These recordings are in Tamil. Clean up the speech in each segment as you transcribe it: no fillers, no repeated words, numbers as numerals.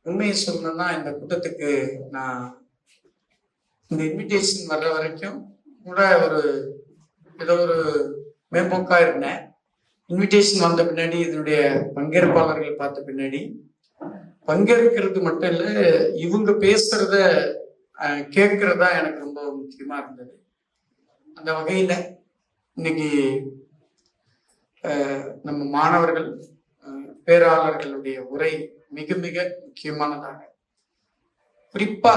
உண்மையை சொல்லணும்னா இந்த கூட்டத்துக்கு நான் இந்த இன்விடேஷன் வர்ற வரைக்கும் கூட ஏதோ ஒரு மேம்போக்கா இருந்தேன். இன்விடேஷன் வந்த பின்னாடி இதனுடைய பங்கேற்பாளர்கள் பார்த்த பின்னாடி பங்கேற்கிறது மட்டும் இல்லை, இவங்க பேசுறத கேட்கறதா எனக்கு ரொம்ப முக்கியமா இருந்தது. அந்த வகையில இன்னைக்கு நம்ம மாணவர்கள் பேராளர்களுடைய உரை மிக மிக முக்கியமானதாக, குறிப்பா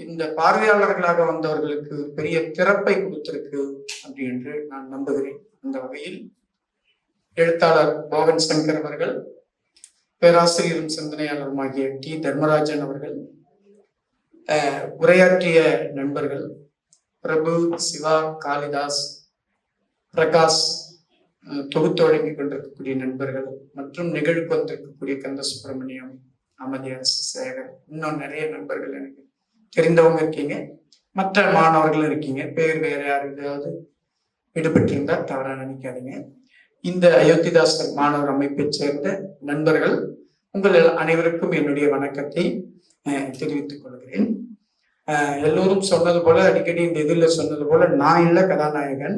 இந்த பார்வையாளர்களாக வந்தவர்களுக்கு பெரிய திறப்பை கொடுத்திருக்கு அப்படி என்று நான் நம்புகிறேன். அந்த வகையில் எழுத்தாளர் போகன் சங்கர் அவர்கள், பேராசிரியரும் சிந்தனையாளருமாகிய டி தர்மராஜன் அவர்கள், உரையாற்றிய நண்பர்கள் பிரபு, சிவா, காளிதாஸ், பிரகாஷ், தொகுத்து வழங்கிக் கொண்டிருக்கக்கூடிய நண்பர்கள் மற்றும் நிகழ்வுக்கு வந்திருக்கக்கூடிய கந்த சுப்பிரமணியம், அமதியரசு, சேகர், இன்னும் நிறைய நண்பர்கள் எனக்கு தெரிந்தவங்க இருக்கீங்க. மற்ற மாணவர்களும் இருக்கீங்க. பேர் வேற யாருக்காவது ஈடுபட்டிருந்தா தவறா நினைக்காதீங்க. இந்த அயோத்திதாசர் மாணவர் அமைப்பை சேர்ந்த நண்பர்கள் உங்கள் அனைவருக்கும் என்னுடைய வணக்கத்தை தெரிவித்துக் கொள்கிறேன். எல்லோரும் சொன்னது போல, அடிக்கடி இந்த இதில் சொன்னது போல, நான் இல்லை கதாநாயகன்.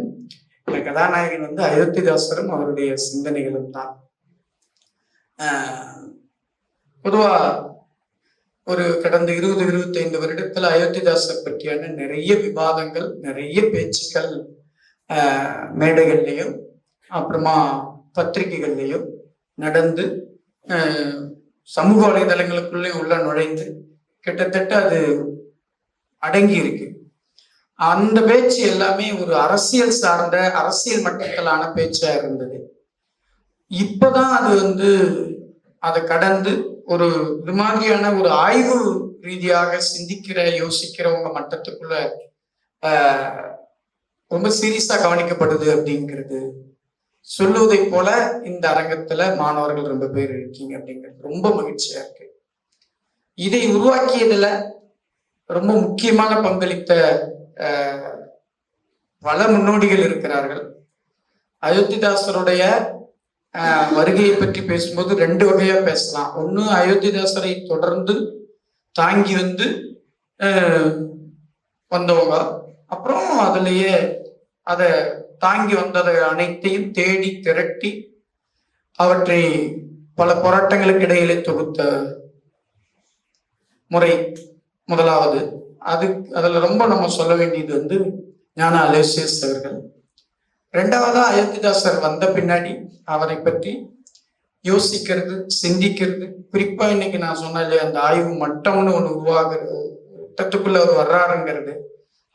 இந்த கதாநாயகன் அயோத்திதாசரும் அவருடைய சிந்தனைகளும் தான். பொதுவா ஒரு கடந்த 20-25 வருடத்துல அயோத்திதாசர் பற்றியான நிறைய விவாதங்கள், நிறைய பேச்சுக்கள் மேடைகள்லையும் அப்புறமா பத்திரிகைகள்லையும் நடந்து சமூக வலைதளங்களுக்குள்ளே உள்ள நுழைந்து கிட்டத்தட்ட அது அடங்கி இருக்கு. அந்த பேச்சு எல்லாமே ஒரு அரசியல் சார்ந்த, அரசியல் மட்டத்திலான பேச்சா இருந்தது. இப்பதான் அது அதை கடந்து ஒரு இது மாதிரியான ஒரு ஆய்வு ரீதியாக சிந்திக்கிற, யோசிக்கிறவங்க மட்டத்துக்குள்ள ரொம்ப சீரியஸா கவனிக்கப்படுது அப்படிங்கிறது சொல்லுவதை போல இந்த அரங்கத்துல மாணவர்கள் ரொம்ப பேர் இருக்கீங்க அப்படிங்கிறது ரொம்ப மகிழ்ச்சியா இருக்கு. இதை உருவாக்கியதுல ரொம்ப முக்கியமான பங்களித்த பல முன்னோடிகள் இருக்கிறார்கள். அயோத்திதாசருடைய வருகையை பற்றி பேசும்போது 2 வகையா பேசலாம். ஒண்ணு, அயோத்திதாசரை தொடர்ந்து தாங்கி வந்தவங்க, அப்புறம் அதுலயே அதை தாங்கி வந்ததை அனைத்தையும் தேடி திரட்டி அவற்றை பல போராட்டங்களுக்கு இடையிலே தொகுத்த முறை முதலாவது. அதுல ரொம்ப நம்ம சொல்ல வேண்டியது ஞான அலோசியஸ் அவர்கள். 2வதா அயோத்திதாசர் வந்த பின்னாடி அவரை பற்றி யோசிக்கிறது, சிந்திக்கிறது, குறிப்பா இன்னைக்கு நான் சொன்ன இல்லையா, அந்த ஆய்வு மட்டம்னு ஒண்ணு உருவாகிறதுக்குள்ள அவர் வர்றாருங்கிறது,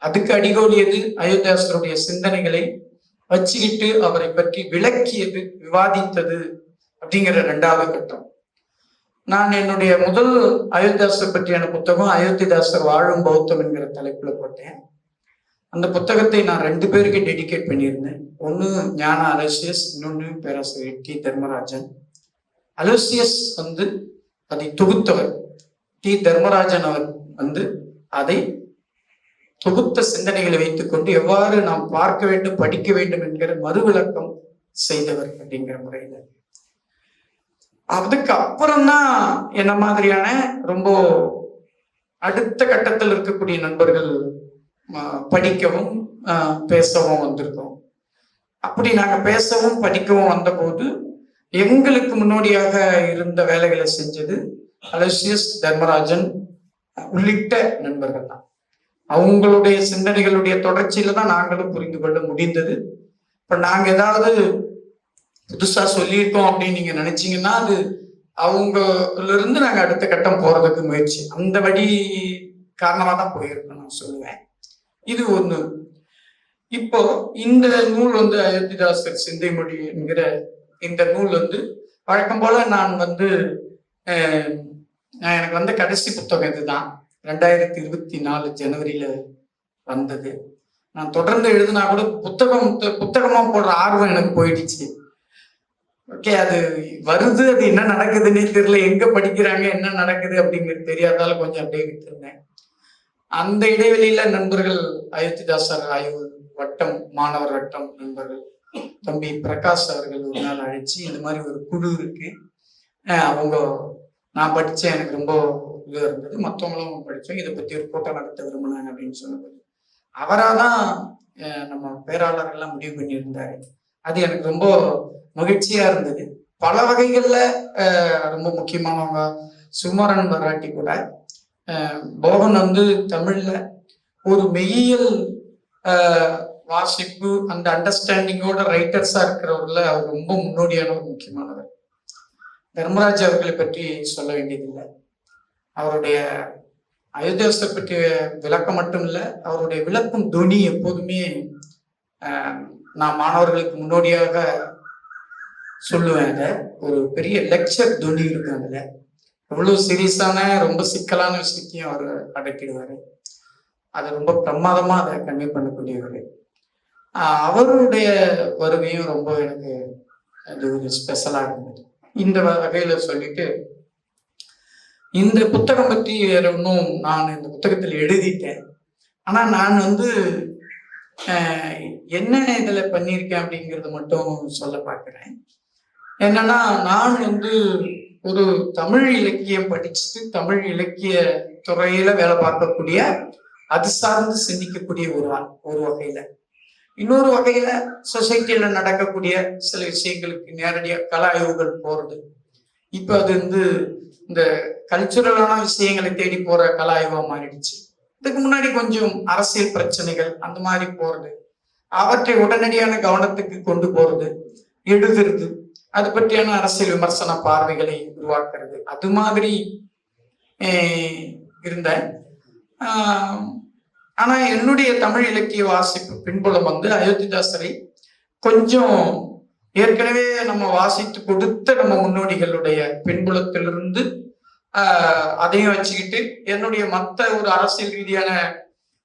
அதுக்கு அடிகோலியது அயோத்திதாசருடைய சிந்தனைகளை வச்சுக்கிட்டு அவரை பற்றி விளக்கியது, விவாதித்தது அப்படிங்கிற 2வது கட்டம். நான் என்னுடைய முதல் அயோத்திதாசர் பற்றியான புத்தகம் அயோத்திதாசர் வாழும் பௌத்தம் என்கிற தலைப்புல போட்டேன். அந்த புத்தகத்தை நான் 2 பேருக்கு டெடிகேட் பண்ணியிருந்தேன். ஒன்று ஞான அலோசியஸ், இன்னொன்று பேராசிரியர் டி தர்மராஜன். அலோசியஸ் அதை தொகுத்தவர். டி தர்மராஜன் அவர் அதை தொகுத்த சிந்தனைகளை வைத்துக்கொண்டு எவ்வாறு நாம் பார்க்க வேண்டும், படிக்க வேண்டும் என்கிற மறுவிளக்கம் செய்தவர் அப்படிங்கிற முறையில. அதுக்கு அப்புறம்தான் என்ன மாதிரியான ரொம்ப அடுத்த கட்டத்தில் இருக்கக்கூடிய நண்பர்கள் படிக்கவும் பேசவும் வந்திருக்கோம். அப்படி நாங்க பேசவும் படிக்கவும் வந்தபோது எங்களுக்கு முன்னோடியாக இருந்த வேலைகளை செஞ்சது அலோசியஸ், தர்மராஜன் உள்ளிட்ட நண்பர்கள் தான். அவங்களுடைய சிந்தனைகளுடைய தொடர்ச்சியில தான் நாங்களும் புரிந்து கொள்ள முடிந்தது. இப்ப நாங்க ஏதாவது புதுசா சொல்லியிருக்கோம் அப்படின்னு நீங்க நினைச்சீங்கன்னா அது அவங்கல இருந்து நாங்க அடுத்த கட்டம் போறதுக்கு முயற்சி, அந்த வழி காரணமா தான் போயிருக்கோம் நான் சொல்லுவேன். இது ஒண்ணு. இப்போ இந்த நூல் அயோத்திதாசர் சிந்தை மொழி என்கிற இந்த நூல் வழக்கம் போல நான் எனக்கு கடைசி புத்தகம் இதுதான். 2024 ஜனவரியில வந்தது. நான் தொடர்ந்து எழுதினா கூட புத்தகமா போடுற ஆர்வம் எனக்கு போயிடுச்சு. ஓகே, அது வருது, அது என்ன நடக்குதுன்னே தெரியல, எங்க படிக்கிறாங்க, என்ன நடக்குது அப்படிங்கிறது தெரியாதால கொஞ்சம் அப்படியே விட்டுருந்தேன். அந்த இடைவெளியில நண்பர்கள் அயோத்திதாசர் ஆய்வு வட்டம், மாணவர் வட்டம் நண்பர்கள் தம்பி பிரகாஷ் அவர்கள் ஒரு நாள் அழைச்சி, இந்த மாதிரி ஒரு குழு இருக்கு, அவங்க நான் படிச்சேன், எனக்கு ரொம்ப இது இருந்தது. மற்றவங்களும் படித்தோம். இதை பற்றி ஒரு கூட்டம் நடத்த விரும்பினாங்க அப்படின்னு சொன்னபோது அவராதான் நம்ம பேராளர்கள்லாம் முடிவு பண்ணியிருந்தாரு. அது எனக்கு ரொம்ப மகிழ்ச்சியா இருந்தது. பல வகைகள்ல ரொம்ப முக்கியமானவங்க சுமரன் வராட்டி கூட போகன் தமிழ்ல ஒரு மெய்யியல் வாசிப்பு அந்த அண்டர்ஸ்டாண்டிங்கோட ரைட்டர்ஸா இருக்கிறவர்ல அவர் ரொம்ப முன்னோடியான ஒரு முக்கியமானவர். தர்மராஜ் அவர்களை பற்றி சொல்ல வேண்டியதில்லை. அவருடைய அயோத்தியாசத்தை பற்றிய விளக்கம் மட்டும் இல்லை, அவருடைய விளக்கும் துணி எப்போதுமே நான் மாணவர்களுக்கு முன்னோடியாக சொல்லுவேன். அதை ஒரு பெரிய லெக்சர் துணி இருக்கு. அதுல எவ்வளவு சீரியஸான ரொம்ப சிக்கலான விஷயத்தையும் அவர் அடக்கிடுவாரு. அது ரொம்ப பிரமாதமா அதை கன்வே பண்ணக்கூடியவர். அவருடைய வருகையும் ரொம்ப எனக்கு அது ஒரு ஸ்பெஷலா இருந்தது. இந்த வகையில சொல்லிட்டு இந்த புத்தகம் பற்றி வேற ஒன்றும் நான் இந்த புத்தகத்தில் எழுதிட்டேன். ஆனா நான் என்ன இதுல பண்ணியிருக்கேன் அப்படிங்கிறது மட்டும் சொல்ல பார்க்கிறேன். என்னன்னா நான் ஒரு தமிழ் இலக்கியம் படிச்சுட்டு தமிழ் இலக்கிய துறையில வேலை பார்க்கக்கூடிய அது சார்ந்து சிந்திக்கக்கூடிய ஒரு வகையில, இன்னொரு வகையில சொசைட்டியில நடக்கக்கூடிய சில விஷயங்களுக்கு நேரடியாக கல ஆய்வுகள் போறது. இப்ப அது இந்த கல்ச்சுரலான விஷயங்களை தேடி போற கல ஆய்வா மாறிடுச்சு. இதுக்கு முன்னாடி கொஞ்சம் அரசியல் பிரச்சனைகள் அந்த மாதிரி போறது, அவற்றை உடனடியான கவனத்துக்கு கொண்டு போறது, எழுதுறது, அது பற்றியான அரசியல் விமர்சன பார்வைகளை உருவாக்குறது, அது மாதிரி இருந்தேன். ஆனா என்னுடைய தமிழ் இலக்கிய வாசிப்பு பின்புலம் அயோத்திதாசரை கொஞ்சம் ஏற்கனவே நம்ம வாசித்து கொடுத்த நம்ம முன்னோடிகளுடைய பின்புலத்திலிருந்து அதையும் வச்சுக்கிட்டு என்னுடைய மற்ற ஒரு அரசியல் ரீதியான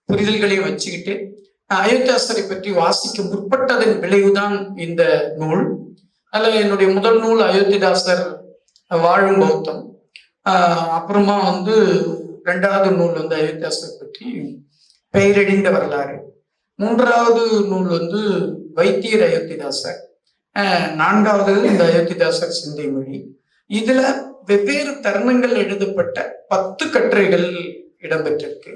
புரிதல்களையும் வச்சுக்கிட்டு அயோத்திதாசரை பற்றி வாசிக்க முற்பட்டதன் விளைவுதான் இந்த நூல். அதில் என்னுடைய முதல் நூல் அயோத்திதாசர் வாழும் பௌத்தம். அப்புறமா ரெண்டாவது நூல் அயோத்திதாசர் பற்றி பெயரடிந்த வரலாறு. மூன்றாவது நூல் வைத்தியர் அயோத்திதாசர். நான்காவது இந்த அயோத்திதாசர் சிந்தை மொழி. இதுல வெவ்வேறு தருணங்கள் எழுதப்பட்ட 10 கட்டுரைகள் இடம்பெற்றிருக்கு.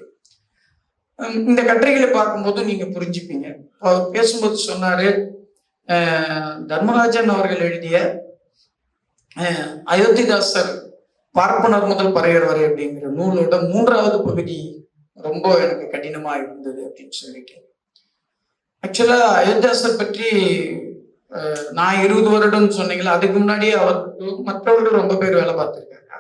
இந்த கட்டுரைகளை பார்க்கும்போது நீங்க புரிஞ்சுப்பீங்க. அவர் பேசும்போது சொன்னாரு, தர்மராஜன் அவர்கள் எழுதிய அயோத்திதாசர் பார்ப்பனர் முதல் பறையர் வரை அப்படிங்கிற நூலோட 3வது பகுதி ரொம்ப எனக்கு கடினமா இருந்தது அப்படின்னு சொல்லிட்டு. ஆக்சுவலா அயோத்திதாசர் பற்றி நான் 20 வருடம் சொன்னீங்களா, அதுக்கு முன்னாடியே அவர் மற்றவர்கள் ரொம்ப பேர் வேலை பார்த்திருக்காங்க.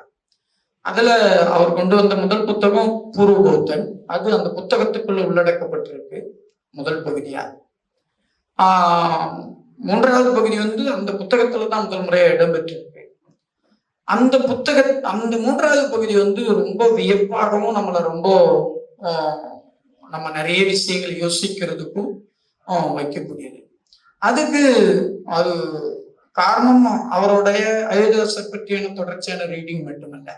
அதுல அவர் கொண்டு வந்த முதல் புத்தகம் பூர்வ பௌத்தன். அது அந்த புத்தகத்துக்குள்ள உள்ளடக்கப்பட்டிருக்கு முதல் பகுதியா. 3வது பகுதி அந்த புத்தகத்துலதான் முதல் முறையா இடம்பெற்றிருக்கு. அந்த 3வது பகுதி ரொம்ப வியப்பாகவும் நம்மளை ரொம்ப நம்ம நிறைய விஷயங்கள் யோசிக்கிறதுக்கும் வைக்கக்கூடியது. அதுக்கு அது காரணம் அவருடைய அயோத்திதாசர் பற்றியான தொடர்ச்சியான ரீடிங் மட்டுமல்ல,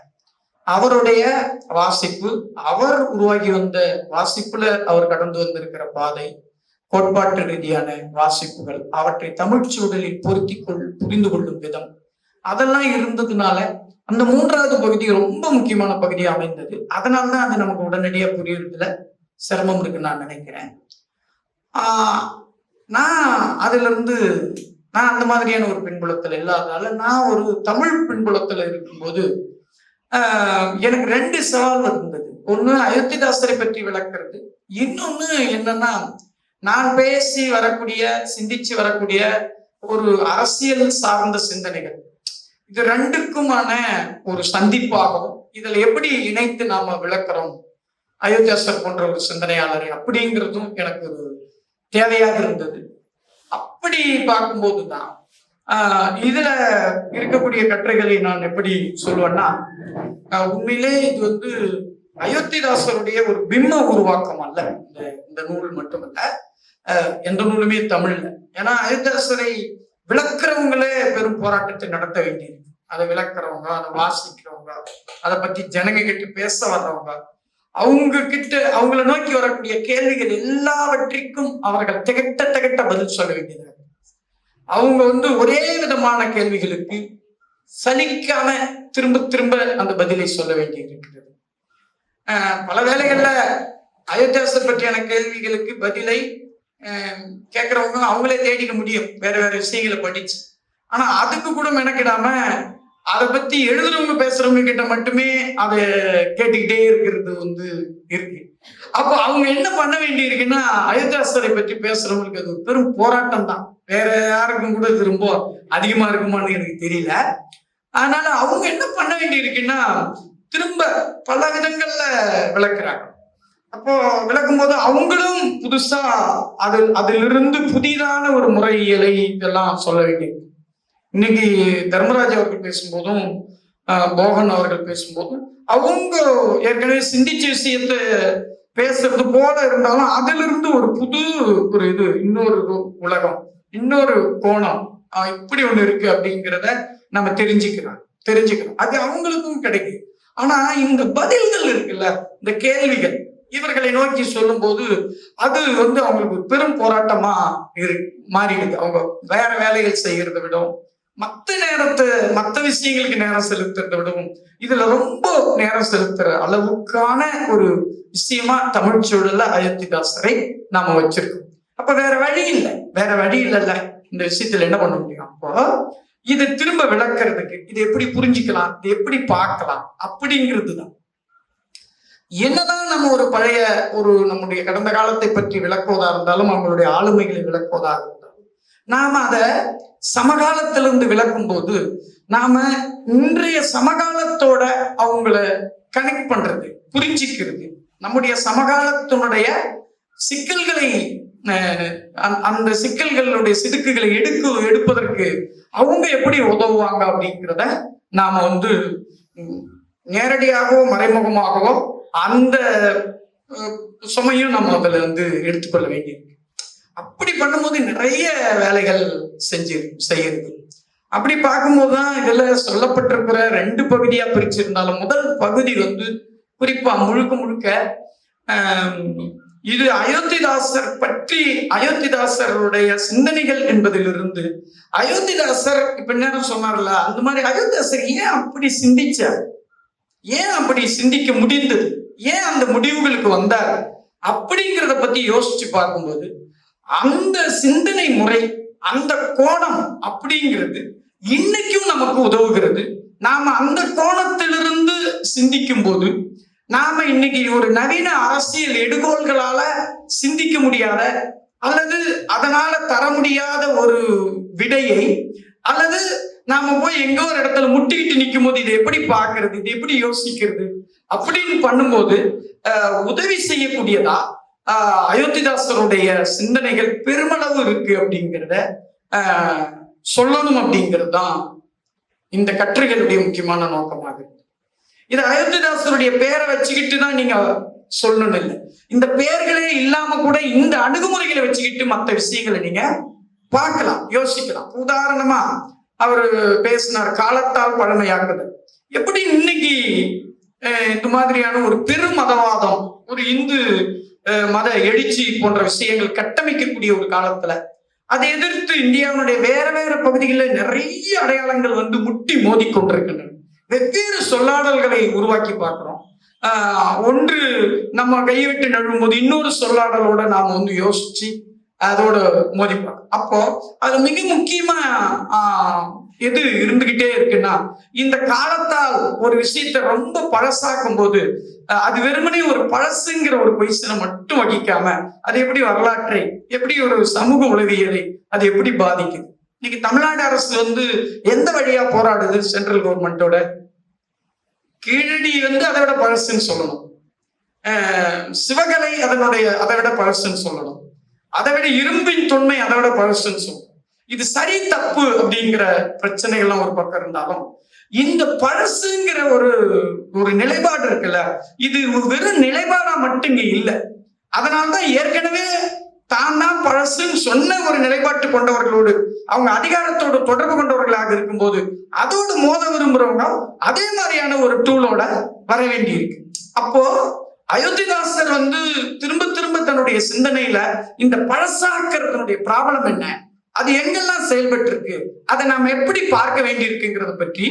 அவருடைய வாசிப்பு, அவர் உருவாகி வந்த வாசிப்புல அவர் கடந்து வந்திருக்கிற பாதை, கோட்பாட்டு ரீதியான வாசிப்புகள், அவற்றை தமிழ் சூழலில் புரிந்து கொள்ளும் விதம், அதெல்லாம் இருந்ததுனால அந்த 3வது பகுதி ரொம்ப முக்கியமான பகுதியா அமைந்தது. அதனால்தான் அது நமக்கு உடனடியா புரியறதுல சிரமம் இருக்குன்னு நான் நினைக்கிறேன். நான் அந்த மாதிரியான ஒரு பின்புலத்துல இல்லாதனால நான் ஒரு தமிழ் பின்புலத்துல இருக்கும்போது எனக்கு 2 சவால் இருந்தது. ஒண்ணு அயோத்திதாசரை பற்றி விளக்குறது, இன்னொன்னு என்னன்னா நான் பேசி வரக்கூடிய சிந்திச்சு வரக்கூடிய ஒரு அரசியல் சார்ந்த சிந்தனைகள், இது 2க்குமான ஒரு சந்திப்பாகவும் இதுல எப்படி இணைத்து நாம விளக்குறோம் அயோத்திதாசர் போன்ற ஒரு சிந்தனையாளரை அப்படிங்கிறதும் எனக்கு ஒரு தேவையாக இருந்தது. அப்படி பார்க்கும்போதுதான் இதுல இருக்கக்கூடிய கட்டுரைகளை நான் எப்படி சொல்லுவேன்னா, உண்மையிலே இது அயோத்திதாசருடைய ஒரு பிம்ப உருவாக்கம் அல்ல. இந்த நூல் மட்டுமல்ல, எந்த நூலுமே தமிழ்ல. ஏன்னா அயோத்திதாசரை விளக்குறவங்களே பெரும் போராட்டத்தை நடத்த வேண்டியது. அதை விளக்குறவங்க, அதை வாசிக்கிறவங்க, அதை பத்தி ஜனங்க கிட்ட பேச வர்றவங்க, அவங்கள நோக்கி வரக்கூடிய கேள்விகள் எல்லாவற்றிற்கும் அவர்கள் திகட்ட பதில் சொல்ல வேண்டியது. அவங்க ஒரே விதமான கேள்விகளுக்கு சலிக்காம திரும்ப திரும்ப அந்த பதிலை சொல்ல வேண்டியிருக்கிறது. பல வேளைகள்ல அயோத்தியாசர் பற்றியான கேள்விகளுக்கு பதிலை கேட்கறவங்க அவங்களே தேடிக்க முடியும் வேற வேற விஷயங்களை படிச்சு. ஆனா அதுக்கு கூட மெனக்கிடாம அதை பத்தி எழுதுறவங்க பேசுறவங்க கிட்ட மட்டுமே அதை கேட்டுக்கிட்டே இருக்கிறது இருக்கு. அப்போ அவங்க என்ன பண்ண வேண்டி இருக்குன்னா, அயோத்தியாசரை பற்றி பேசுறவங்களுக்கு அது பெரும் போராட்டம் தான். வேற யாருக்கும் கூட இது ரொம்ப அதிகமா இருக்குமான்னு எனக்கு தெரியல. அதனால அவங்க என்ன பண்ண வேண்டி இருக்குன்னா, திரும்ப பல விதங்கள்ல விளக்குறாங்க. அப்போ விளக்கும் போது அவங்களும் புதுசா அதிலிருந்து புதிதான ஒரு முறையியலை இதெல்லாம் சொல்ல வேண்டியது. இன்னைக்கு தர்மராஜ் அவர்கள் பேசும்போதும் போகன் அவர்கள் பேசும்போதும் அவங்க ஏற்கனவே சிந்திச்ச விஷயத்தை பேசுறது போல இருந்தாலும் அதிலிருந்து ஒரு புது இன்னொரு உலகம், இன்னொரு கோணம் இப்படி ஒண்ணு இருக்கு அப்படிங்கிறத நம்ம தெரிஞ்சுக்கிறோம். அது அவங்களுக்கும் கிடைக்கும். ஆனா இந்த பதில்கள் இருக்குல்ல, இந்த கேள்விகள் இவர்களை நோக்கி சொல்லும் போது அது அவங்களுக்கு பெரும் போராட்டமா மாறிடுது. அவங்க வேற வேலைகள் செய்யறதை விடவும் மற்ற விஷயங்களுக்கு நேரம் செலுத்துறதை விடவும் இதுல ரொம்ப நேரம் செலுத்துற அளவுக்கான ஒரு விஷயமா தமிழ் சூழல்ல அயோத்திதாசரை நாம வச்சிருக்கோம். அப்ப வேற வழி இல்லைல்ல இந்த விஷயத்துல என்ன பண்ண முடியும்? அப்போ இது திரும்ப விளக்குறதுக்கு இது எப்படி புரிஞ்சுக்கலாம், இது எப்படி பார்க்கலாம் அப்படிங்கிறது தான். என்னதான் நம்ம ஒரு பழைய நம்முடைய கடந்த காலத்தை பற்றி விளக்குவதா இருந்தாலும், அவங்களுடைய ஆளுமைகளை விளக்குவதா இருந்தாலும், நாம அதை சமகாலத்திலிருந்து விளக்கும் போது நாம இன்றைய சமகாலத்தோட அவங்கள கனெக்ட் பண்றது, புரிஞ்சிக்கிறது, நம்முடைய சமகாலத்தினுடைய சிக்கல்களை அந்த சிக்கல்களுடைய சிடுக்குகளை எடுப்பதற்கு அவங்க எப்படி உதவுவாங்க அப்படிங்கிறத நாம நேரடியாகவோ மறைமுகமாகவோ அந்த சுமையும் நம்ம அதுல எடுத்துக்கொள்ள வேண்டியிருக்கு. அப்படி பண்ணும்போது நிறைய வேலைகள் செய்யுது. அப்படி பார்க்கும்போதுதான் இதுல சொல்லப்பட்டிருக்கிற 2 பகுதியா பிரிச்சிருந்தாலும், முதல் பகுதி குறிப்பா முழுக்க இது அயோத்திதாசர் பற்றி, அயோத்திதாசருடைய சிந்தனைகள் என்பதிலிருந்து, அயோத்திதாசர் இப்ப நேரம் சொன்னார்ல, அந்த மாதிரி அயோத்திதாசர் ஏன் அப்படி சிந்திச்சார், ஏன் அப்படி சிந்திக்க முடிந்தது, ஏன் அந்த முடிவுகளுக்கு வந்தார் அப்படிங்கிறத பத்தி யோசிச்சு பார்க்கும்போது, அந்த சிந்தனை முறை, அந்த கோணம் அப்படிங்கிறது இன்னைக்கும் நமக்கு உதவுகிறது. நாம அந்த கோணத்திலிருந்து சிந்திக்கும் போது நாம இன்னைக்கு ஒரு நவீன அரசியல் எடுகோள்களால சிந்திக்க முடியாத அல்லது அதனால தர முடியாத ஒரு விடையை, அல்லது நாம போய் எங்கோ ஒரு இடத்துல முட்டிக்கிட்டு நிற்கும் போது இதை எப்படி பார்க்கறது, இதை எப்படி யோசிக்கிறது அப்படின்னு பண்ணும்போது உதவி செய்யக்கூடியதா அயோத்திதாசருடைய சிந்தனைகள் பெருமளவு இருக்கு அப்படிங்கிறத சொல்லணும். அப்படிங்கிறது தான் இந்த கட்டுரைகளுடைய முக்கியமான நோக்கமாக இருக்கு. இது அயோத்திதாசருடைய பேரை வச்சுக்கிட்டு தான் நீங்க சொல்லணும் இல்லை, இந்த பெயர்களே இல்லாம கூட இந்த அணுகுமுறைகளை வச்சுக்கிட்டு மற்ற விஷயங்களை நீங்க பார்க்கலாம், யோசிக்கலாம். உதாரணமா அவர் பேசினார் காலத்தால் பழமையாக்குதல். எப்படி இன்னைக்கு இந்த மாதிரியான ஒரு பெரும் மதவாதம், ஒரு இந்து மத எழுச்சி போன்ற விஷயங்கள் கட்டமைக்கக்கூடிய ஒரு காலத்துல அதை எதிர்த்து இந்தியாவுடைய வேற வேற பகுதிகளில் நிறைய அடையாளங்கள் முட்டி மோதி கொண்டிருக்கின்றன. வெவ்வேறு சொல்லாடல்களை உருவாக்கி பார்க்கிறோம். ஒன்று நம்ம கைவிட்டு நழுவும் போது இன்னொரு சொல்லாடலோட நாம யோசிச்சு அதோட மோதி பார்க்கணும். அப்போ அது மிக முக்கியமா எது இருந்துகிட்டே இருக்குன்னா, இந்த காலத்தால் ஒரு விஷயத்த ரொம்ப பழசாக்கும் போது அது வெறுமனே ஒரு பழசுங்கிற ஒரு பொசிஷனை மட்டும் வகிக்காம அது எப்படி வரலாற்றை, எப்படி ஒரு சமூக உளவியலை அது எப்படி பாதிக்குது. இன்னைக்கு தமிழ்நாடு அரசு எந்த வழியா போராடுது, சென்ட்ரல் கவர்மெண்டோட கீழடி அதை விட பழசுன்னு சொல்லணும், சிவகலை அதை விட பழசுன்னு சொல்லணும், அதை விட இரும்பின் தொன்மை அதை விட பழசுன்னு சொல்லணும். இது சரி தப்பு அப்படிங்கிற பிரச்சனைகள்லாம் ஒரு பக்கம் இருந்தாலும், இந்த பழசுங்கிற ஒரு நிலைப்பாடு இருக்குல்ல, இது வெறும் நிலைப்பாடா மட்டும் இங்க இல்லை. அதனால்தான் ஏற்கனவே தான் பழசுன்னு சொன்ன ஒரு நிலைப்பாட்டு கொண்டவர்களோடு, அவங்க அதிகாரத்தோடு தொடர்பு கொண்டவர்களாக இருக்கும்போது அதோடு மோத விரும்புறவங்க அதே மாதிரியான ஒரு டூலோட வர வேண்டி இருக்கு. அப்போ அயோத்திதாசர் திரும்ப திரும்ப தன்னுடைய சிந்தனையில இந்த பழசாக்கிறதுனுடைய ப்ராப்ளம் என்ன, அது எங்கெல்லாம் செயல்பட்டு இருக்கு, அதை நாம எப்படி பார்க்க வேண்டி இருக்குங்கிறத பற்றி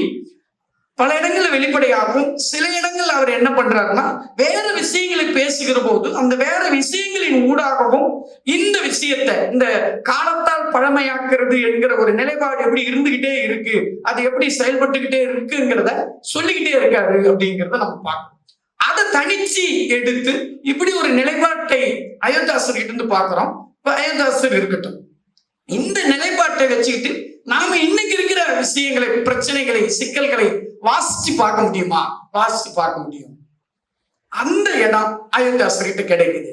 பல இடங்கள்ல வெளிப்படையாகும். சில இடங்கள் அவர் என்ன பண்றாருன்னா வேற விஷயங்களை பேசுகிற போது அந்த வேற விஷயங்களின் ஊடாகவும் இந்த விஷயத்தை, இந்த காலத்தால் பழமையாக்குறது என்கிற ஒரு நிலைப்பாடு எப்படி இருந்துகிட்டே இருக்கு, அது எப்படி செயல்பட்டுக்கிட்டே இருக்குங்கிறத சொல்லிக்கிட்டே இருக்காரு அப்படிங்கிறத நம்ம பார்க்கணும். அதை தனிச்சு எடுத்து இப்படி ஒரு நிலைப்பாட்டை அயோத்தியாசர் கிட்ட இருந்து பார்க்கிறோம். அயோத்தியாசர் இருக்கட்டும், இந்த நிலைப்பாட்டை வச்சுக்கிட்டு நாம இன்னைக்கு இருக்கிற விஷயங்களை, பிரச்சனைகளை, சிக்கல்களை வாசிச்சு பார்க்க முடியுமா? வாசிச்சு பார்க்க முடியும். அந்த இடம் அயோத்தியாசர் கிட்ட கிடைக்குது.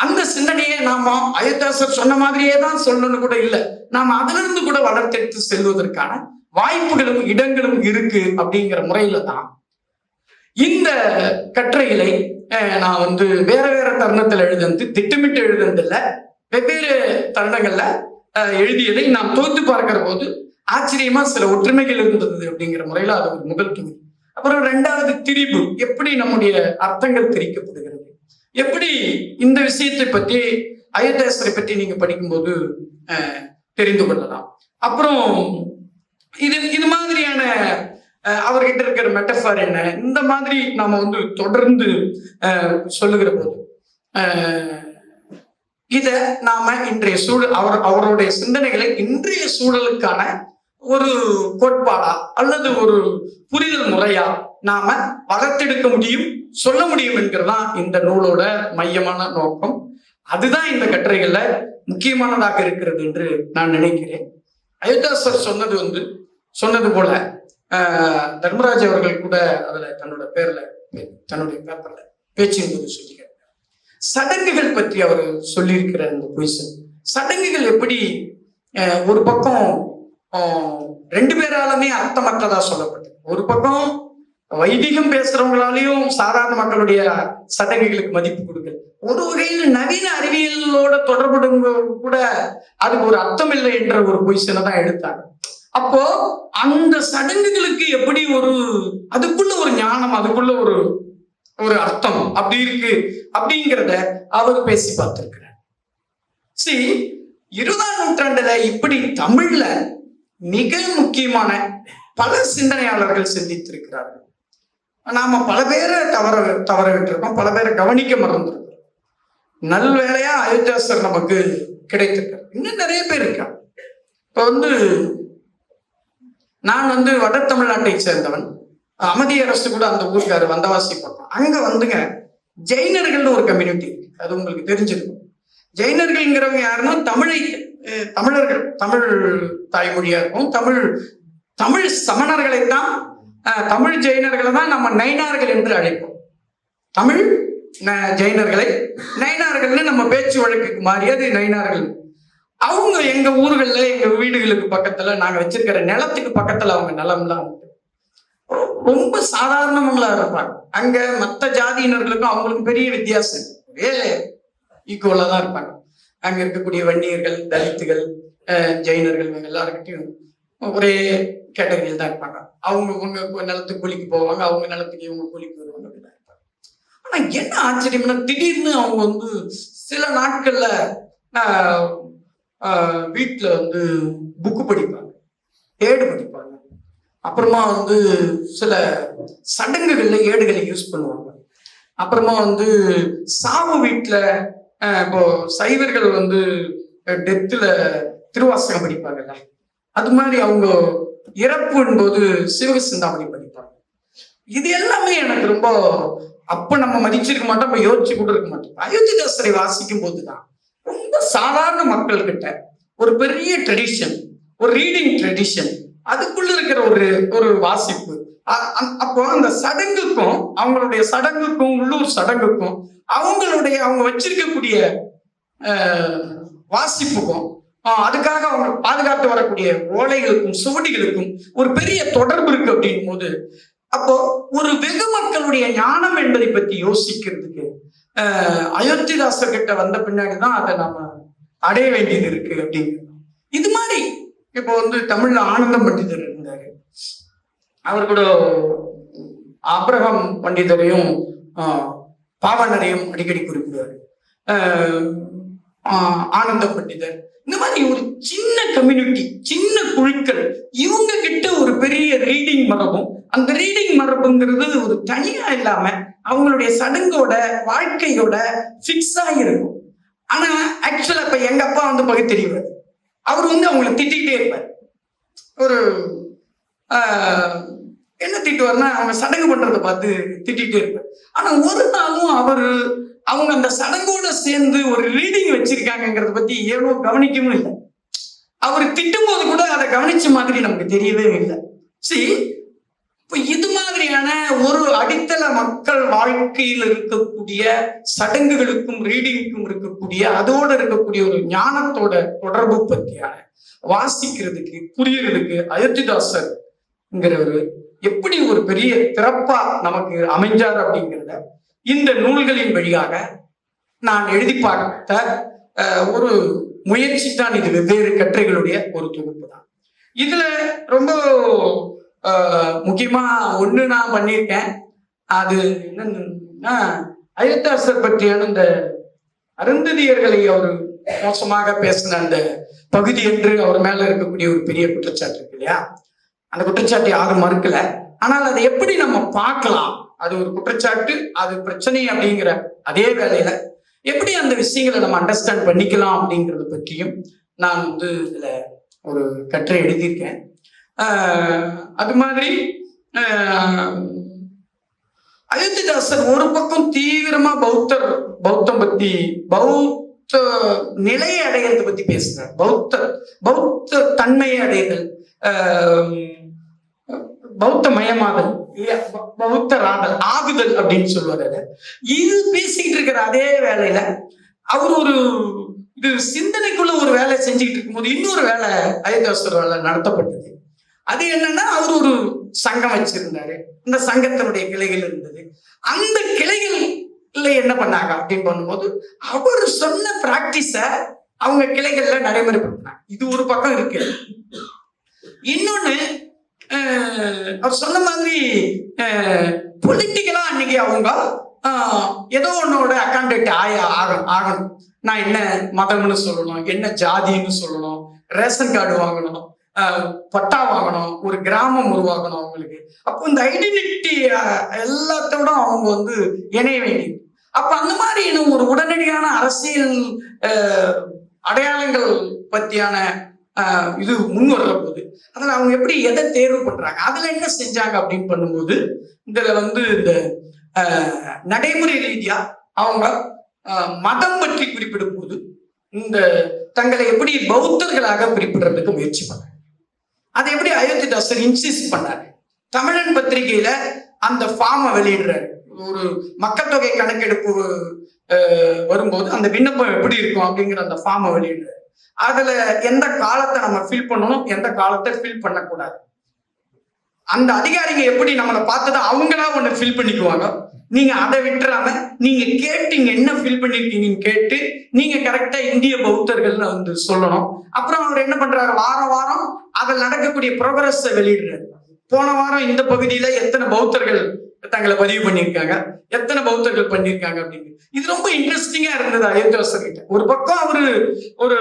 அந்த சிந்தனையை நாம அயோத்தியாசர் சொன்ன மாதிரியே தான் சொல்லணும்னு கூட இல்லை, நாம அதுல இருந்து கூட வளர்த்தெடுத்து செல்வதற்கான வாய்ப்புகளும் இடங்களும் இருக்கு. அப்படிங்கிற முறையில தான் இந்த கட்டுரைகளை நான் வேற வேற தருணத்துல எழுதுந்து, திட்டமிட்டு எழுதுனதில்ல, வெவ்வேறு தருணங்கள்ல எழுதியதை நாம் தோத்து பார்க்கிற போது ஆச்சரியமா சில ஒற்றுமைகள் இருந்தது அப்படிங்கிற முறையில அது ஒரு முதல் துணி. அப்புறம் இரண்டாவது திரிபு, எப்படி நம்முடைய அர்த்தங்கள் திரிக்கப்படுகிறது, எப்படி இந்த விஷயத்தை பற்றி அயோத்தியாசரை பற்றி நீங்க படிக்கும்போது தெரிந்து கொள்ளலாம். அப்புறம் இது மாதிரியான அவர்கிட்ட இருக்கிற மெட்டஃபர் என்ன, இந்த மாதிரி நாம தொடர்ந்து சொல்லுகிற போது இத நாம இன்றைய சூழல், அவருடைய சிந்தனைகளை இன்றைய சூழலுக்கான ஒரு கோட்பாடா அல்லது ஒரு புரிதல் முறையா நாம வளர்த்தெடுக்க முடியும், சொல்ல முடியும் என்கிறதான் இந்த நூலோட மையமான நோக்கம். அதுதான் இந்த கட்டுரைகள்ல முக்கியமானதாக இருக்கிறது என்று நான் நினைக்கிறேன். அயோத்தியாசர் சொன்னது போல தர்மராஜ் அவர்கள் கூட அதுல தன்னுடைய பேப்பர்ல பேச்சின் போது சொல்லிக்கிறார். சடங்குகள் பற்றி அவர் சொல்லியிருக்கிற அந்த பொய்சன், சடங்குகள் எப்படி ஒரு பக்கம் ரெண்டு பேராலுமே அர்த்தமற்றதா சொல்லப்பட்டது. ஒரு பக்கம் வைதிகம் பேசுறவங்களாலையும் சாதாரண மக்களுடைய சடங்குகளுக்கு மதிப்பு கொடுக்கல, ஒரு வகையில் நவீன அறிவியலோட தொடர்புடைய கூட அதுக்கு ஒரு அர்த்தம் இல்லை என்ற ஒரு பொய்சனை தான் எடுத்தாங்க. அப்போ அந்த சடங்குகளுக்கு எப்படி அதுக்குள்ள ஒரு ஞானம், அதுக்குள்ள ஒரு அர்த்தம் அப்படி இருக்கு அப்படிங்கிறத அவர் பேசி பார்த்திருக்கிறார். 20ஆம் நூற்றாண்டுல இப்படி தமிழ்ல மிக முக்கியமான பல சிந்தனையாளர்கள் சிந்தித்திருக்கிறார்கள். நாம பல பேரை தவற விட்டுருக்கோம், பல பேரை கவனிக்க மறந்துருக்கோம். நல்வேளையா அயோத்தியாசர் நமக்கு கிடைத்திருக்கார். இன்னும் நிறைய பேர் இருக்காங்க. இப்ப நான் வட தமிழ்நாட்டை சேர்ந்தவன். அமதி அரசு கூட அந்த ஊருக்காரு, வந்தவாசி பக்கம். அங்க ஜெயினர்கள்னு ஒரு கம்யூனிட்டி இருக்கு, அது உங்களுக்கு தெரிஞ்சிருக்கும். ஜெயினர்கள்ங்கிறவங்க யாருன்னா தமிழர்கள், தமிழ் தாய்மொழியா இருக்கும். தமிழ் சமணர்களைத்தான், தமிழ் ஜெயினர்களை தான் நம்ம நைனார்கள் என்று அழைப்போம். தமிழ் ஜெயினர்களை நைனார்கள்னு நம்ம பேச்சு வழக்குக்கு மாறியது நைனார்கள். அவங்க எங்க ஊர்கள்ல, எங்க வீடுகளுக்கு பக்கத்துல, நாங்க வச்சிருக்கிற நிலத்துக்கு பக்கத்துல அவங்க நிலம்லாம் ரொம்ப சாதாரணவங்களா இருப்பாங்க. அங்க மற்ற ஜாதியினர்களுக்கும் அவங்களுக்கு பெரிய வித்தியாசம், ஒரே ஈக்குவலா தான் இருப்பாங்க. அங்க இருக்கக்கூடிய வன்னியர்கள், தலித்துகள், ஜெயினர்கள், இவங்க எல்லாருக்கிட்டையும் ஒரே கேட்டகரியில் தான் இருப்பாங்க. உங்க நிலத்துக்கு கூலிக்கு போவாங்க, அவங்க நிலத்துக்கு இவங்க கூலிக்கு வருவாங்க, அப்படிதான் இருப்பாங்க. ஆனா என்ன ஆச்சரியம்னா, திடீர்னு அவங்க சில நாட்கள்ல வீட்டுல புக்கு படிப்பாங்க, ஏடு படிப்பாங்க. அப்புறமா சில சடங்குகள்ல ஏடுகளை யூஸ் பண்ணுவாங்க. அப்புறமா சாவு வீட்டுல இப்போ சைவர்கள் டெத்துல திருவாசகம் படிப்பாங்கல்ல, அது மாதிரி அவங்க இறப்புன் போது சிவக சிந்தாமணி படிப்பாங்க. இது எல்லாமே எனக்கு ரொம்ப, அப்ப நம்ம மதிச்சிருக்க மாட்டோம், நம்ம யோசிச்சு கூட இருக்க மாட்டோம். அயோத்திதாசரை வாசிக்கும் போதுதான் ரொம்ப சாதாரண மக்கள் கிட்ட ஒரு பெரிய ட்ரெடிஷன், ஒரு ரீடிங் ட்ரெடிஷன், அதுக்குள்ள இருக்கிற ஒரு வாசிப்பு. அப்போ அந்த சடங்குக்கும், அவங்களுடைய சடங்குக்கும், உள்ளூர் சடங்குக்கும், அவங்க வச்சிருக்கக்கூடிய வாசிப்புக்கும், அதுக்காக அவங்க பாதுகாத்து வரக்கூடிய ஓலைகளுக்கும் சுவடிகளுக்கும் ஒரு பெரிய தொடர்பு இருக்கு அப்படின் போது, அப்போ ஒரு வெகு மக்களுடைய ஞானம் என்பதை பற்றி யோசிக்கிறதுக்கு அயோத்திதாசர் கிட்ட வந்த பின்னாடிதான் அதை நாம அடைய வேண்டியது இருக்கு அப்படிங்கிறது. இது மாதிரி இப்போ தமிழ்ல ஆனந்தம் பண்டிதர் இருந்தாரு, அவர் கூட ஆபிரகாம் பண்டிதரையும் பாவனரையும் அடிக்கடி குறிப்பிடுவாரு. ஆனந்த பண்டிதர், இந்த மாதிரி ஒரு சின்ன கம்யூனிட்டி, சின்ன குழுக்கள், இவங்க கிட்ட ஒரு பெரிய ரீடிங் மரபும், அந்த ரீடிங் மரபுங்கிறது ஒரு தனியா இல்லாம அவங்களுடைய சடங்கோட வாழ்க்கையோட ஃபிக்ஸ் ஆகிருக்கும். ஆனா ஆக்சுவலா இப்ப எங்க அப்பா வந்து பகுத்தறிவார். அவர் வந்து அவங்களை திட்டிகிட்டே இருப்பார். ஒரு என்ன திட்டுவார்னா, அவங்க சடங்கு பண்றதை பார்த்து திட்டிகிட்டே இருப்பார். ஆனா ஒரு நாளும் அவங்க அந்த சடங்கோட சேர்ந்து ஒரு ரீடிங் வச்சிருக்காங்கிறத பத்தி ஏனோ கவனிக்கவும் இல்லை. அவர் திட்டும் போது கூட அதை கவனிச்ச மாதிரி நமக்கு தெரியவே இல்லை. சரி, இப்ப இது மாதிரியான ஒரு அடித்தள மக்கள் வாழ்க்கையில் இருக்கக்கூடிய சடங்குகளுக்கும் ரீடிங்க்கும் இருக்கக்கூடிய அதோட இருக்கக்கூடிய ஒரு ஞானத்தோட தொடர்பு பத்தியான வாசிக்கிறதுக்கு புரியறதுக்கு அயோத்திதாசர்ங்கிறவர் எப்படி ஒரு பெரிய திறப்பா நமக்கு அமைஞ்சார் அப்படிங்கிறத இந்த நூல்களின் வழியாக நான் எழுதி பார்த்த ஒரு முயற்சி தான் இது. வெவ்வேறு கட்டுரைகளுடைய ஒரு தொகுப்பு தான். இதுல ரொம்ப முக்கியமா ஒண்ணு நான் பண்ணியிருக்கேன். அது என்னன்னா, அயோத்திதாசர் பற்றியான இந்த அருந்ததியர்களை அவர் மோசமாக பேசின அந்த பகுதி என்று அவர் மேல இருக்கக்கூடிய ஒரு பெரிய குற்றச்சாட்டு இருக்கு இல்லையா? அந்த குற்றச்சாட்டு யாரும் மறுக்கல. ஆனால் அதை எப்படி நம்ம பார்க்கலாம், அது ஒரு குற்றச்சாட்டு, அது பிரச்சனை அப்படிங்கிற அதே வேளையில எப்படி அந்த விஷயங்களை நம்ம அண்டர்ஸ்டாண்ட் பண்ணிக்கலாம் அப்படிங்கிறத பற்றியும் நான் வந்து இதுல ஒரு கட்டுரை எழுதியிருக்கேன். அது மாதிரி அயோத்திதாசர் ஒரு பக்கம் தீவிரமா பௌத்தம் பத்தி, பௌத்த நிலையை அடையறதை பத்தி பேசுறார். பௌத்த தன்மையை அடைதல், பௌத்த மயமாதல், பௌத்தராதல், ஆகுதல் அப்படின்னு சொல்லுவாரு. இது பேசிக்கிட்டு இருக்கிற அதே வேலையில அவர் ஒரு இது சிந்தனைக்குள்ள ஒரு வேலை செஞ்சுக்கிட்டு இருக்கும்போது இன்னொரு வேலை அயோத்திதாசர் வேலை நடத்தப்பட்டது. அது என்னன்னா, அவர் ஒரு சங்கம் வச்சிருந்தாரு. இந்த சங்கத்தினுடைய கிளைகள் இருந்தது. அந்த கிளைகள்ல என்ன பண்ணாங்க அப்படின்னு பண்ணும்போது அவர் சொன்ன பிராக்டிஸ அவங்க கிளைகள்ல நடைமுறைப்படுத்தினாங்க. இது ஒரு பக்கம் இருக்கு. இன்னொன்னு, அவர் சொன்ன மாதிரி பொலிட்டிக்கலா அன்னைக்கு அவங்க ஏதோ ஒன்னோட அக்காண்டேட் ஆகணும். நான் என்ன மதம்னு சொல்லணும், என்ன ஜாதின்னு சொல்லணும், ரேஷன் கார்டு வாங்கணும், பட்டா வாங்கணும், ஒரு கிராமம் உருவாக்கணும் அவங்களுக்கு. அப்போ இந்த ஐடென்டிட்டி எல்லாத்தோட அவங்க வந்து இணைய வேண்டியது. அப்ப அந்த மாதிரி இன்னும் ஒரு உடனடியான அரசியல் அடையாளங்கள் பத்தியான இது முன் வர்ற போது அதுல அவங்க எப்படி எதை தேர்வு பண்றாங்க, அதுல என்ன செஞ்சாங்க அப்படின்னு பண்ணும்போது இதுல வந்து இந்த நடைமுறை ரீதியா அவங்க மதம் பற்றி குறிப்பிடும் போது இந்த தங்களை எப்படி பௌத்தர்களாக குறிப்பிடுறதுக்கு முயற்சி பண்ணாங்க. அதை எப்படி அயோத்திதாசர் இன்சிஸ்ட் பண்ணாரு. தமிழன் பத்திரிகையில அந்த ஃபார்மை வெளியிடுறாரு. ஒரு மக்கள் தொகை கணக்கெடுப்பு வரும்போது அந்த விண்ணப்பம் எப்படி இருக்கும் அப்படிங்கிற அந்த ஃபார்மை வெளியிடுறாரு. அதுல எந்த காலத்தை நம்ம ஃபில் பண்ணணும், எந்த காலத்தை ஃபில் பண்ணக்கூடாது, அந்த அதிகாரிங்க எப்படி நம்மளை பார்த்ததான் அவங்களா ஒண்ணு ஃபில் பண்ணிக்குவாங்க. நீங்க அதை விட்டுறாம நீங்க கேட்டீங்க என்ன ஃபில் பண்ணிருக்கீங்கன்னு கேட்டு நீங்க கரெக்டா இந்திய பௌத்தர்கள்னு வந்து சொல்லணும். அப்புறம் அவர் என்ன பண்றாரு, வாரம் அதில் நடக்கக்கூடிய ப்ரோக்ரஸ் வெளியிடுறாரு. போன வாரம் இந்த பகுதியில எத்தனை பௌத்தர்கள் தங்களை பதிவு பண்ணியிருக்காங்க, எத்தனை பௌத்தர்கள் பண்ணியிருக்காங்க அப்படின்னு. இது ரொம்ப இன்ட்ரெஸ்டிங்கா இருந்தது அயோத்திதாசர் கிட்ட. ஒரு பக்கம் அவரு ஒரு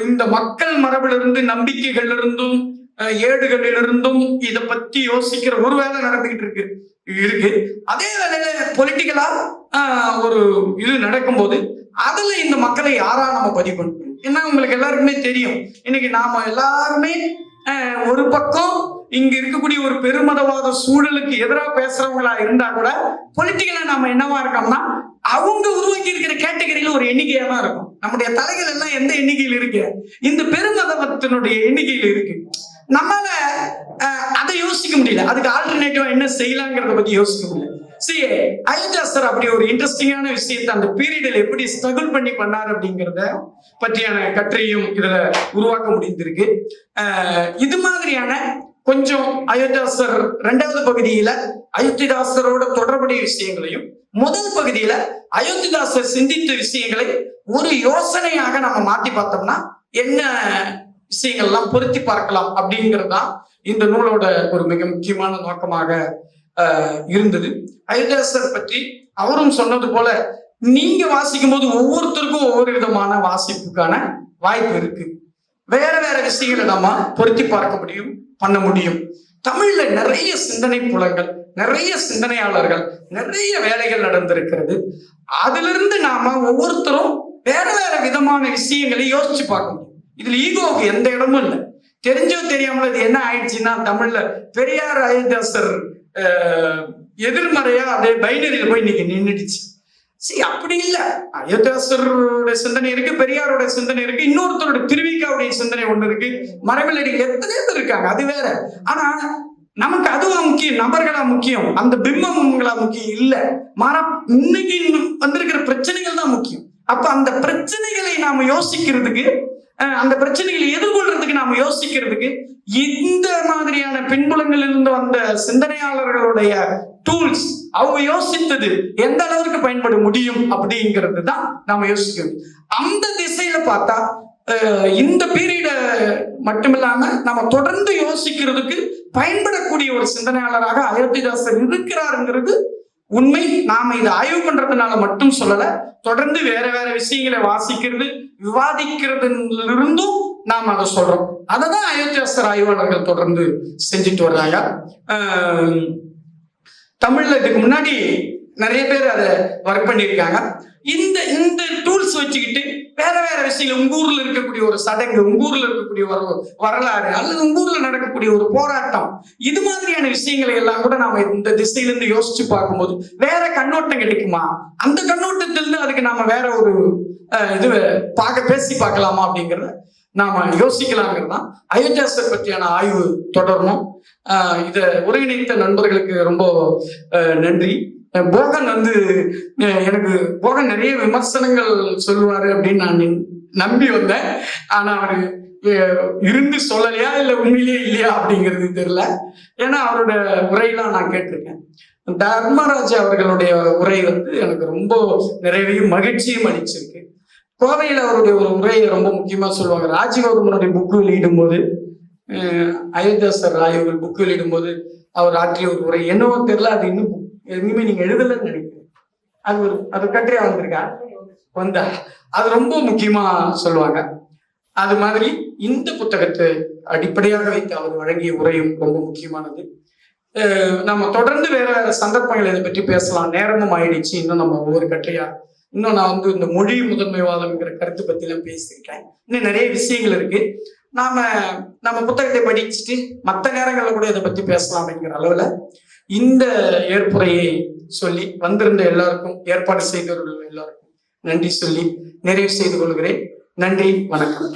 இந்த மக்கள் மரபிலிருந்து, நம்பிக்கைகள் இருந்தும், ஏடுகளிலிருந்தும் இதை பத்தி யோசிக்கிற ஒரு வேலை நடந்துகிட்டு இருக்கு. அதே வேலையில பொலிட்டிக்கலா ஒரு இது நடக்கும்போது அதுல இந்த மக்களை யாரா நம்ம பதிவு பண்ணணும். ஏன்னா உங்களுக்கு எல்லாருக்குமே தெரியும், இன்னைக்கு நாம எல்லாருமே ஒரு பக்கம் இங்க இருக்கக்கூடிய ஒரு பெருமதவாத சூழலுக்கு எதிராக பேசுறவங்களா இருந்தா கூட பொலிட்டிக்கலா நாம என்னவா இருக்கோம்னா அவங்க உருவாக்கி இருக்கிற கேட்டகரியில ஒரு எண்ணிக்கையா தான் இருக்கும். நம்முடைய தலைகள் எல்லாம் எந்த எண்ணிக்கையில் இருக்கு, இந்த பெருமதவத்தினுடைய எண்ணிக்கையில் இருக்கு. நம்மளால அதை யோசிக்க முடியல, அதுக்கு ஆல்டர்னேட்டிவா என்ன செய்யலாங்கிறத பத்தி யோசிக்க முடியல. சரி, அயோத்திதாசர் அப்படி ஒரு இன்ட்ரெஸ்டிங்கான விஷயத்தை அந்த பீரியட்ல எப்படி ஸ்ட்ரகிள் பண்ணி பண்ணார் அப்படிங்கிறத பற்றியான கட்டுரையும் இதுல உருவாக்க முடிந்திருக்கு. இது மாதிரியான கொஞ்சம் அயோத்திதாசர் இரண்டாவது பகுதியில அயோத்திதாசரோட தொடர்புடைய விஷயங்களையும், முதல் பகுதியில அயோத்திதாசர் சிந்தித்த விஷயங்களை ஒரு யோசனையாக நம்ம மாற்றி பார்த்தோம்னா என்ன விஷயங்கள்லாம் பொருத்தி பார்க்கலாம் அப்படிங்கிறது தான் இந்த நூலோட ஒரு மிக முக்கியமான நோக்கமாக இருந்தது. அயோத்திதாசர் பற்றி அவரும் சொன்னது போல நீங்க வாசிக்கும் போது ஒவ்வொருத்தருக்கும் ஒவ்வொரு விதமான வாசிப்புக்கான வாய்ப்பு இருக்கு. வேற வேற விஷயங்களை நம்ம பொருத்தி பார்க்க முடியும், பண்ண முடியும். தமிழ்ல நிறைய சிந்தனை புலங்கள், நிறைய சிந்தனையாளர்கள், நிறைய வேலைகள் நடந்திருக்கிறது. அதுல இருந்து நாம ஒவ்வொருத்தரும் வேற வேற விதமான விஷயங்களை யோசிச்சு பார்க்க முடியும். இதுல ஈகோவுக்கு எந்த இடமும் இல்லை. தெரிஞ்சோ தெரியாமல இது என்ன ஆயிடுச்சுன்னா, தமிழ்ல பெரியார் அயோத்தியாசர் எதிர்மறையா அதே பைனரியில போய் இன்னைக்கு நின்றுடுச்சு. சரி, அப்படி இல்லை. அயோத்தியாசருடைய சிந்தனை இருக்கு, பெரியாரோட சிந்தனை இருக்கு, இன்னொருத்தரோட திருவிக்காவுடைய சிந்தனை ஒண்ணு இருக்கு, மரபிலடிகள் எத்தனையோ பேர் இருக்காங்க, அது வேற. ஆனா நமக்கு அதுவா முக்கியம், நபர்களா முக்கியம், அந்த பிம்பங்களா முக்கியம் இல்ல. இன்னைக்கு வந்திருக்கிற பிரச்சனைகள் தான் முக்கியம். அப்ப அந்த பிரச்சனைகளை நாம யோசிக்கிறதுக்கு, அந்த பிரச்சனைகளை எதிர்கொள்றதுக்கு நாம யோசிக்கிறதுக்கு இந்த மாதிரியான பின்புலங்களில் இருந்து வந்த சிந்தனையாளர்களுடைய டூல்ஸ், அவங்க யோசித்தது எந்த அளவுக்கு பயன்பட முடியும் அப்படிங்கிறது தான் நாம யோசிக்கணும். அந்த திசையில பார்த்தா இந்த பீரியட மட்டுமில்லாம நம்ம தொடர்ந்து யோசிக்கிறதுக்கு பயன்படக்கூடிய ஒரு சிந்தனையாளராக அயோத்திதாசர் இருக்கிறாருங்கிறது உண்மை. நாம இதை ஆய்வு பண்றதுனால மட்டும் சொல்லல, தொடர்ந்து வேற வேற விஷயங்களை வாசிக்கிறது, விவாதிக்கிறதுல இருந்தும் நாம அதை சொல்றோம். அததான் அயோத்திதாசர் ஆய்வாளர்கள் தொடர்ந்து செஞ்சுட்டு வர்றாங்க. தமிழ்ல இதுக்கு முன்னாடி நிறைய பேர் அதை ஒர்க் பண்ணியிருக்காங்க. இந்த டூல்ஸ் வச்சுக்கிட்டு வேற வேற விஷயங்கள், உங்க ஊர்ல இருக்கக்கூடிய ஒரு சடங்கு, உங்க ஊர்ல இருக்கக்கூடிய ஒரு வரலாறு, அல்லது உங்க ஊர்ல நடக்கக்கூடிய ஒரு போராட்டம், இது மாதிரியான விஷயங்களை எல்லாம் கூட நாம இந்த திசையிலிருந்து யோசிச்சு பார்க்கும்போது வேற கண்ணோட்டம் கிடைக்குமா, அந்த கண்ணோட்டத்திலிருந்து அதுக்கு நாம வேற ஒரு இது பேசி பார்க்கலாமா அப்படிங்கிறத நாம யோசிக்கலாங்கிறது தான். அயோத்தியாசர் பற்றியான ஆய்வு தொடரணும். இதை ஒருங்கிணைத்த நண்பர்களுக்கு ரொம்ப நன்றி. போகன் எனக்கு போகன் நிறைய விமர்சனங்கள் சொல்லுவாரு அப்படின்னு நான் நம்பி வந்தேன். ஆனா அவரு இருந்து சொல்லலையா இல்ல உண்மையிலேயே இல்லையா அப்படிங்கிறது தெரியல. ஏன்னா அவரோட உரையெல்லாம் நான் கேட்டிருக்கேன். தர்மராஜ் அவர்களுடைய உரை எனக்கு ரொம்ப நிறைவையும் மகிழ்ச்சியும் அளிச்சிருக்கு. கோவையில் அவருடைய ஒரு உரையை ரொம்ப முக்கியமா சொல்லுவாங்க. ராஜகௌதமனுடைய புக்கு வெளியிடும் போது, அயோத்தியாசர் ஆய்வுகள் புக்கு வெளியிடும் போது அவர் ஆற்றிய ஒரு உரை என்னவோ தெரியல, அது இன்னும் இனிமே நீங்க எழுதலன்னு நினைக்கிறேன். அது கட்டுரையா வந்திருக்கா வந்தா அது ரொம்ப முக்கியமா சொல்லுவாங்க. அது மாதிரி இந்த புத்தகத்தை அடிப்படையாக வைத்து அவர் வழங்கிய உரையும் ரொம்ப முக்கியமானது. நம்ம தொடர்ந்து வேற வேற சந்தர்ப்பங்கள் இதை பற்றி பேசலாம். நேரமும் ஆயிடுச்சு. இன்னும் நம்ம ஒவ்வொரு கட்டுரையா, இன்னும் நான் இந்த மொழி முதன்மைவாதம்ங்கிற கருத்து பத்தி எல்லாம் பேசியிருக்கேன். இன்னும் நிறைய விஷயங்கள் இருக்கு. நம்ம புத்தகத்தை படிச்சுட்டு மற்ற நேரங்களில் கூட இதை பத்தி பேசலாம் அப்படிங்கிற அளவுல இந்த ஏற்புரையை சொல்லி வந்திருந்த எல்லாருக்கும், ஏற்பாடு செய்தவர்கள் எல்லாருக்கும் நன்றி சொல்லி நிறைவு செய்து கொள்கிறேன். நன்றி, வணக்கம்.